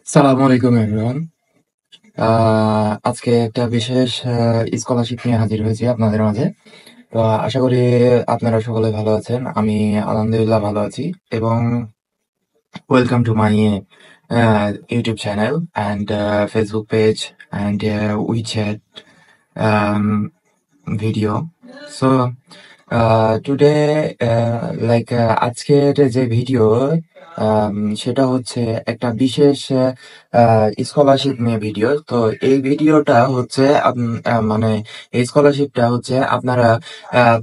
সালামু আলাইকুম এভরিওয়ান। আজকে একটা বিশেষ স্কলারশিপ নিয়ে হাজির হয়েছি আপনাদের মাঝে। তো আশা করি আপনারা সকলে ভালো আছেন। আমি আলহামদুলিল্লাহ ভালো আছি এবং welcome to my YouTube channel and Facebook page and WeChat video. So today like আজকের যে ভিডিও সেটা হচ্ছে একটা বিশেষ স্কলারশিপ নিয়ে ভিডিও। তো এই ভিডিওটা হচ্ছে মানে এই স্কলারশিপটা হচ্ছে আপনারা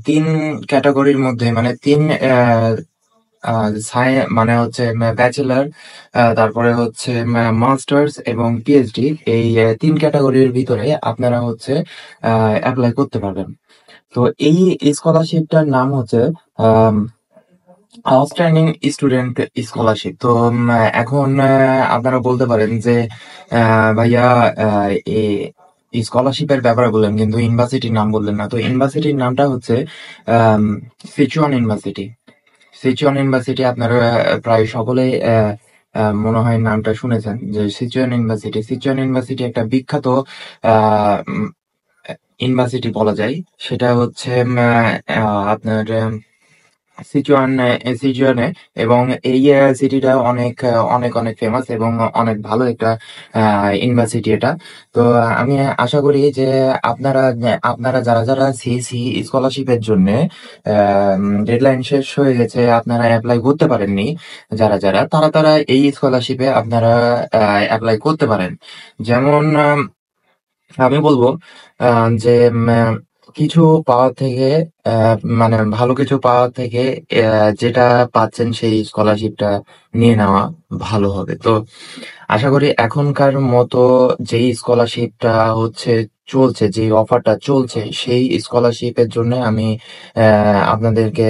তিন ক্যাটাগরির মধ্যে মানে তিন মানে হচ্ছে ব্যাচেলার, তারপরে হচ্ছে মাস্টার্স এবং পিএইচডি, এই তিন ক্যাটাগরির ভিতরে আপনারা হচ্ছে অ্যাপ্লাই করতে পারবেন। তো এই স্কলারশিপটার নাম হচ্ছে আউটস্ট্যান্ডিং স্টুডেন্ট স্কলারশিপ। তো এখন আপনারা বলতে পারেন যে ভাইয়া, আহ, এই স্কলারশিপের ব্যাপারে বললেন কিন্তু ইউনিভার্সিটির নাম বললেন না। তো ইউনিভার্সিটির নামটা হচ্ছে সিচুয়ান ইউনিভার্সিটি। সিচুয়ান ইউনিভার্সিটি আপনারা প্রায় সকলেই মনে হয় নামটা শুনেছেন, যে সিচুয়ান ইউনিভার্সিটি। সিচুয়ান ইউনিভার্সিটি একটা বিখ্যাত ইউনিভার্সিটি বলা যায়। সেটা হচ্ছে আপনার সিচুয়ানে, এবং এই সিটিটা অনেক অনেক অনেক ফেমাস এবং অনেক ভালো একটা ইউনিভার্সিটি এটা। তো আমি আশা করি যে আপনারা আপনারা যারা যারা সিএসি স্কলারশিপের জন্য ডেডলাইন শেষ হয়ে গেছে, আপনারা অ্যাপ্লাই করতে পারেননি, যারা যারা তারা তারা এই স্কলারশিপে আপনারা অ্যাপ্লাই করতে পারেন। যেমন আমি বলবো যে কিছু পাওয়ার থেকে, মানে ভালো কিছু পাওয়ার থেকে যেটা পাচ্ছেন সেই স্কলারশিপটা নিয়ে নেওয়া ভালো হবে। তো আশা করি এখনকার মতো যেই স্কলারশিপটা হচ্ছে চলছে, যে অফারটা চলছে, সেই স্কলারশিপের জন্য আমি আপনাদেরকে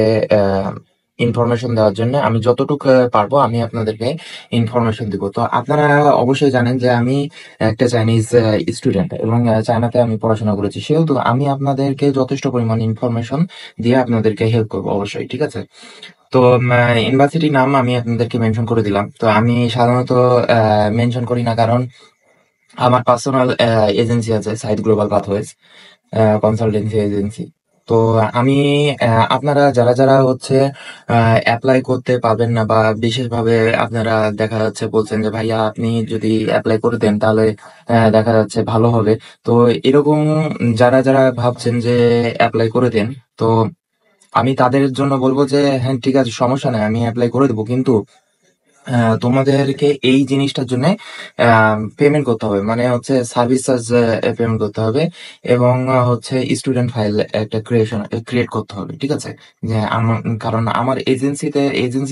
ইনফরমেশন দেওয়ার জন্য আমি যতটুকু পারবো আমি আপনাদেরকে ইনফরমেশন দিব। তো আপনারা অবশ্যই জানেন যে আমি একটা চাইনিজ স্টুডেন্ট এবং চায়নাতে আমি পড়াশোনা করেছি, সেহেতু আমি আপনাদেরকে যথেষ্ট পরিমাণ ইনফরমেশন দিয়ে আপনাদেরকে হেল্প করবো অবশ্যই, ঠিক আছে? তো ইউনিভার্সিটির নাম আমি আপনাদেরকে মেনশন করে দিলাম। তো আমি সাধারণত মেনশন করি না, কারণ আমার পার্সোনাল এজেন্সি আছে, side global pathways consultancy agency. তো আমি আপনারা যারা যারা হচ্ছে অ্যাপ্লাই করতে পারবেন না, বা বিশেষভাবে আপনারা দেখা যাচ্ছে বলছেন যে ভাইয়া আপনি যদি অ্যাপ্লাই করে দেন তাহলে দেখা যাচ্ছে ভালো হবে। তো এরকম যারা যারা ভাবছেন যে অ্যাপ্লাই করে দেন, তো আমি তাদের জন্য বলবো যে হ্যাঁ ঠিক আছে, সমস্যা নাই, আমি অ্যাপ্লাই করে দেবো, কিন্তু তোমাদেরকে এই জিনিসটার জন্য পেমেন্ট করতে হবে, মানে হচ্ছে সার্ভিস চার্জ পেমেন্ট করতে হবে, এবং হচ্ছে স্টুডেন্ট ফাইল একটা ক্রিয়েট করতে হবে, ঠিক আছে? যে কারণ আমার এজেন্সি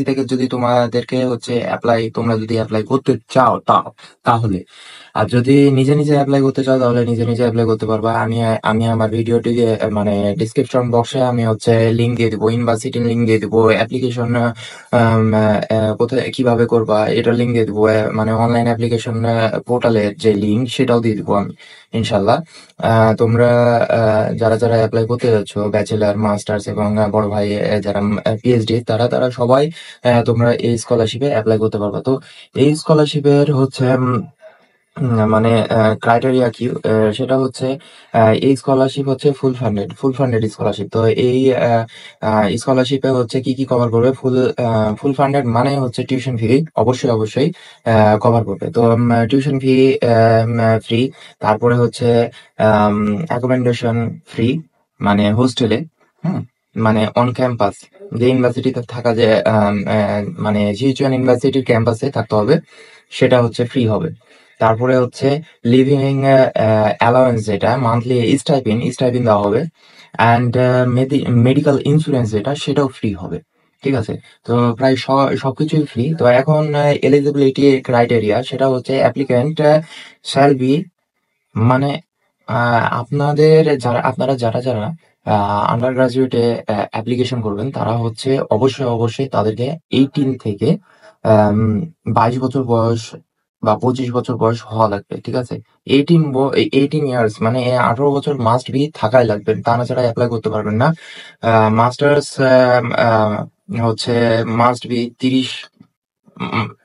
থেকে যদি তোমাদেরকে হচ্ছে তোমরা যদি অ্যাপ্লাই করতে চাও তাহলে, আর যদি নিজে নিজে অ্যাপ্লাই করতে চাও তাহলে নিজে নিজে অ্যাপ্লাই করতে পারবা। আমি আমি আমার ভিডিওটি মানে ডিসক্রিপশন বক্সে আমি হচ্ছে লিঙ্ক দিয়ে দিব, ইউনিভার্সিটির লিঙ্ক দিয়ে দিব, অ্যাপ্লিকেশন কোথায় কিভাবে করবা এটার লিঙ্ক দিয়ে দিব, মানে অনলাইন অ্যাপ্লিকেশন পোর্টালের যে লিঙ্ক সেটাও দিয়ে দিব আমি, ইনশাল্লাহ। তোমরা যারা যারা অ্যাপ্লাই করতে যাচ্ছ, ব্যাচেলার, মাস্টার্স এবং বড় ভাই যারা পিএইচডি, তারা তারা সবাই তোমরা এই স্কলারশিপে অ্যাপ্লাই করতে পারবা। তো এই স্কলারশিপের হচ্ছে মানে ক্রাইটেরিয়া কি, সেটা হচ্ছে এই স্কলারশিপ হচ্ছে ফুল ফান্ডেড স্কলারশিপ। তো এই স্কলারশিপে হচ্ছে কি কি কভার করবে, ফুল ফান্ডেড মানে হচ্ছে টিউশন ফি অবশ্যই অবশ্যই কভার করবে। তো টিউশন ফি ফ্রি, তারপরে হচ্ছে অ্যাকোমোডেশন ফ্রি, মানে হোস্টেলে, হুম, মানে অন ক্যাম্পাস, যে ইউনিভার্সিটিতে থাকা, যে মানে সিচুয়ান ইউনিভার্সিটির ক্যাম্পাসে থাকতে হবে, সেটা হচ্ছে ফ্রি হবে। তারপরে হচ্ছে লিভিং অ্যালাওয়েন্স, যেটা মান্থলি স্টাইপিন দেওয়া হবে, অ্যান্ড মেডিকেল ইন্স্যুরেন্স যেটা, সেটাও ফ্রি হবে, ঠিক আছে? তো প্রায় সবকিছুই ফ্রি। তো এখন এলিজিবিলিটি ক্রাইটেরিয়া সেটা হচ্ছে অ্যাপ্লিক্যান্ট শ্যাল বি, মানে আপনারা যারা যারা আন্ডার গ্রাজুয়েটে অ্যাপ্লিকেশন করবেন, তারা হচ্ছে অবশ্যই অবশ্যই তাদেরকে 18 থেকে 22 বছর বয়স বা 25 বছর বয়স হওয়া লাগবে, ঠিক আছে? 18 ইয়ার্স, মানে 18 বছর মাস্ট বি থাকাই লাগবে, তা না ছাড়া অ্যাপ্লাই করতে পারবেন না। মাস্টার্স হচ্ছে মাস্ট বি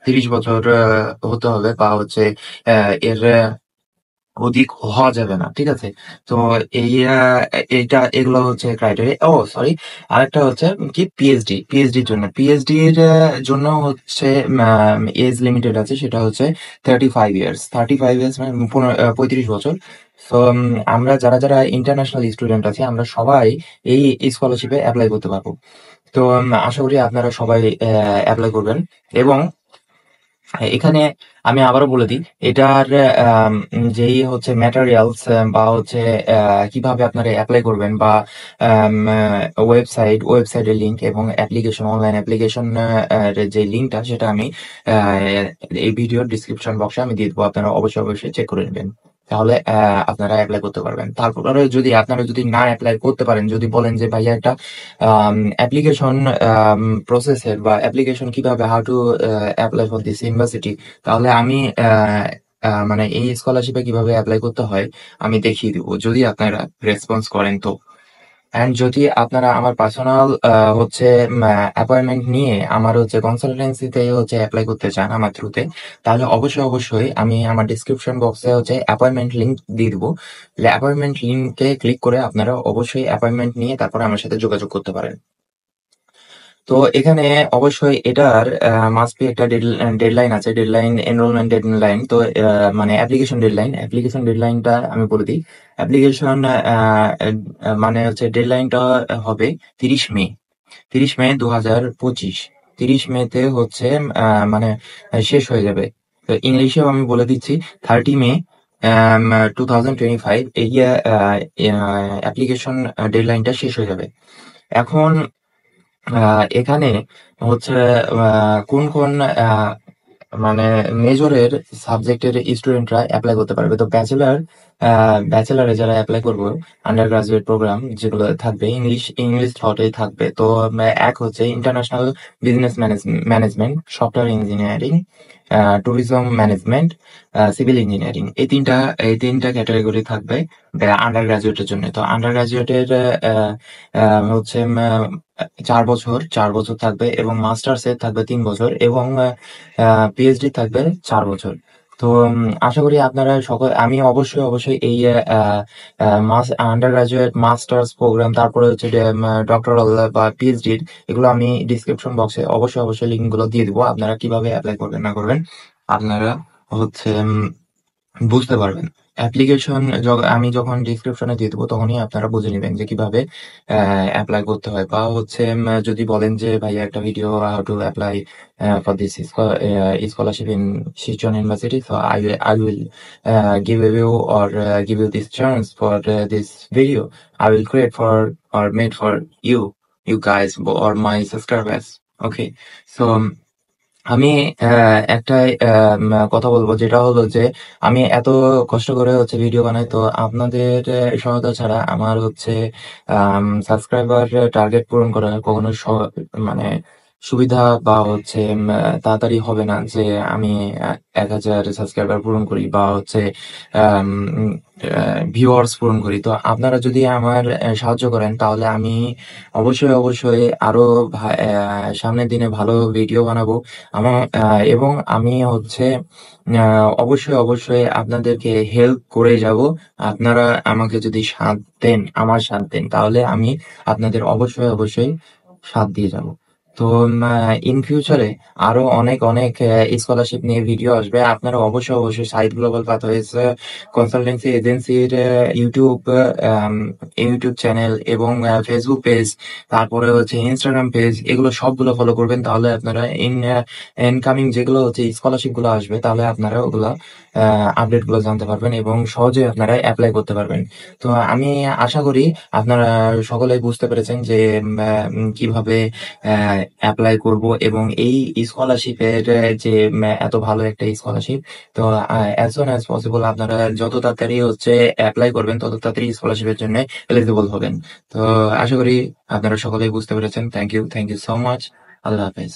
30 বছর হতে হবে, বা হচ্ছে এর অধিক হওয়া যাবে না, ঠিক আছে? তো এই এইটা এগুলো হচ্ছে ক্রাইটেরিয়া। ও সরি, আরেকটা হচ্ছে কি, পিএইচডির জন্য, জন্য হচ্ছে এজ লিমিটেড আছে, সেটা হচ্ছে 35 ইয়ার্স। 35 ইয়ার্স মানে 35 বছর। তো আমরা যারা যারা ইন্টারন্যাশনাল স্টুডেন্ট আছি, আমরা সবাই এই স্কলারশিপে অ্যাপ্লাই করতে পারবো। তো আশা করি আপনারা সবাই অ্যাপ্লাই করবেন। এবং এখানে আমি আবারও বলে দিই, এটার যেই হচ্ছে ম্যাটেরিয়ালস, বা হচ্ছে কিভাবে আপনারা অ্যাপ্লাই করবেন, বা ওয়েবসাইটের লিংক এবং অনলাইন অ্যাপ্লিকেশন যে লিঙ্কটা, সেটা আমি এই ভিডিওর ডিসক্রিপশন বক্সে আমি দিয়ে দেবো। আপনারা অবশ্যই অবশ্যই চেক করে নেবেন, তাহলে আপনারা অ্যাপ্লাই করতে পারবেন। তারপরে যদি আপনারা যদি না অ্যাপ্লাই করতে পারেন, যদি বলেন যে ভাইয়া একটা অ্যাপ্লিকেশন প্রসেসের, বা অ্যাপ্লিকেশন কিভাবে, how to apply for this university, তাহলে আমি মানে এই স্কলারশিপে কিভাবে অ্যাপ্লাই করতে হয় আমি দেখিয়ে দিব, যদি আপনারা রেসপন্স করেন তো। অ্যান্ড যদি আপনারা আমার পার্সোনাল হচ্ছে অ্যাপয়েন্টমেন্ট নিয়ে আমার হচ্ছে কনসালটেন্সিতে হচ্ছে অ্যাপ্লাই করতে চান আমার থ্রুতে, তাহলে অবশ্যই অবশ্যই আমি আমার ডিসক্রিপশন বক্সে হচ্ছে অ্যাপয়েন্টমেন্ট লিঙ্ক দিয়ে দিব। অ্যাপয়েন্টমেন্ট লিঙ্কে ক্লিক করে আপনারা অবশ্যই অ্যাপয়েন্টমেন্ট নিয়ে তারপরে আমার সাথে যোগাযোগ করতে পারেন। তো এখানে অবশ্যই এটার মাস্ট বি একটা ডেডলাইন আছে, এনরোলমেন্ট ডেডলাইন। তো মানে অ্যাপ্লিকেশন ডেডলাইনটা আমি বলে দিই। অ্যাপ্লিকেশন মানে হচ্ছে ডেডলাইনটা হবে 30 মে, 30 মে 2025। 30 মেতে হচ্ছে মানে শেষ হয়ে যাবে। তো ইংলিশেও আমি বলে দিচ্ছি, 30 মে 2025 এই অ্যাপ্লিকেশন ডেডলাইনটা শেষ হয়ে যাবে। এখন এখানে হচ্ছে কোন কোন মানে মেজরের সাবজেক্টের স্টুডেন্টরা অ্যাপ্লাই করতে পারবে। তো ব্যাচেলারে যারা অ্যাপ্লাই করবো, আন্ডার গ্রাজুয়েট প্রোগ্রাম যেগুলো থাকবে, ইংলিশ থটেই থাকবে। তো এক হচ্ছে international business management, software engineering, tourism management, civil engineering, এই তিনটা ক্যাটাগরি থাকবে আন্ডার গ্রাজুয়েটের জন্য। তো আন্ডার গ্রাজুয়েটের হচ্ছে 4 বছর থাকবে, এবং মাস্টার্স এর থাকবে 3 বছর, এবং পিএইচডি থাকবে 4 বছর। তো আশা করি আপনারা সকল, আমি অবশ্যই অবশ্যই এই আন্ডার গ্রাজুয়েট, মাস্টার্স প্রোগ্রাম, তারপরে হচ্ছে ডক্টরাল বা পিএইচডির, এগুলো আমি ডিসক্রিপশন বক্সে অবশ্যই অবশ্যই লিঙ্ক গুলো দিয়ে দিব। আপনারা কিভাবে অ্যাপ্লাই করবেন না করবেন আপনারা হচ্ছে বুঝতে পারবেন। অ্যাপ্লিকেশন আমি যখন ডিসক্রিপশনে দিয়ে দেবো, তখনই আপনারা বুঝে নেবেন যে কিভাবে অ্যাপ্লাই করতে হয়। বা হচ্ছে যদি বলেন যে ভাইয়া একটা video, how to apply for this scholarship in Sichuan university, so I will give you or give you this chance for this video. I will create for or made for you guys or my subscribers. Okay, so আমি একটা কথা বলবো, যেটা হলো যে আমি এত কষ্ট করে হচ্ছে ভিডিও বানাই, তো আপনাদের সহায়তা ছাড়া আমার হচ্ছে সাবস্ক্রাইবার টার্গেট পূরণ করা কখনো মানে সুবিধা, বা হচ্ছে তাড়াতাড়ি হবে না যে আমি 1,000 সাবস্ক্রাইবার পূরণ করি, বা হচ্ছে ভিউয়ার্স পূরণ করি। তো আপনারা যদি আমার সাহায্য করেন, তাহলে আমি অবশ্যই অবশ্যই আরো সামনের দিনে ভালো ভিডিও বানাবো। এবং আমি হচ্ছে অবশ্যই অবশ্যই আপনাদেরকে হেল্প করে যাব। আপনারা আমাকে যদি সাথ দেন, তাহলে আমি আপনাদের অবশ্যই অবশ্যই সাথ দিয়ে যাব। তো ইন ফিউচারে আরো অনেক অনেক স্কলারশিপ নিয়ে ভিডিও আসবে। আপনারা অবশ্যই অবশ্যই সাইড গ্লোবাল পাথওয়েজ কনসালটেন্সি এজেন্সির ইউটিউব চ্যানেল এবং ফেসবুক পেজ, তারপরে হচ্ছে ইনস্টাগ্রাম পেজ, এগুলো সবগুলো ফলো করবেন। তাহলে আপনারা ইনকামিং যেগুলো হচ্ছে স্কলারশিপ গুলো আসবে, তাহলে আপনারা ওগুলা আপডেট গুলো জানতে পারবেন, এবং সহজে আপনারা অ্যাপ্লাই করতে পারবেন। তো আমি আশা করি আপনারা সকলেই বুঝতে পেরেছেন যে কিভাবে অ্যাপ্লাই করব, এবং এই স্কলারশিপের যে এত ভালো একটা স্কলারশিপ। তো অ্যাজ সুন অ্যাজ পসিবল আপনারা যত তাড়াতাড়ি হচ্ছে অ্যাপ্লাই করবেন, তত তাড়াতাড়ি স্কলারশিপের জন্য এলিজিবল হবেন। তো আশা করি আপনারা সকলেই বুঝতে পেরেছেন। Thank you so much. আল্লাহ হাফেজ।